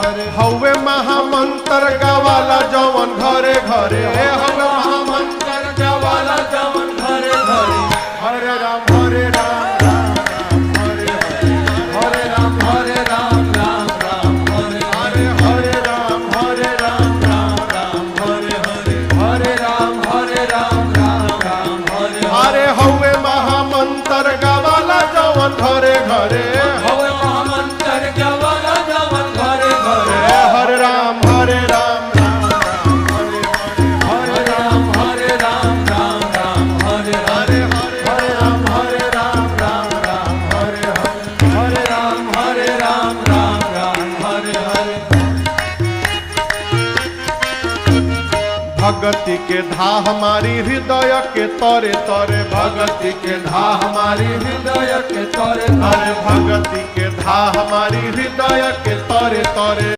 हवे महामंत्र गावाला जवन घरे घरे हवे महामंत्र गावाला जवन घरे घरे हरे राम राम हरे हरे राम राम हरे हरे राम राम हरे हरे राम हरे हरे हवे महामंत्र गावाला जवन घरे घरे हवे महामंत्र गावाला जवन घरे घरे हरे राम हरे राम हरे हरे राम भगति के धा हमारी हृदय के तरे तरे भगति के धा हमारी हृदय के तरे तरे भगति के धा हमारी हृदय के तरे तरे।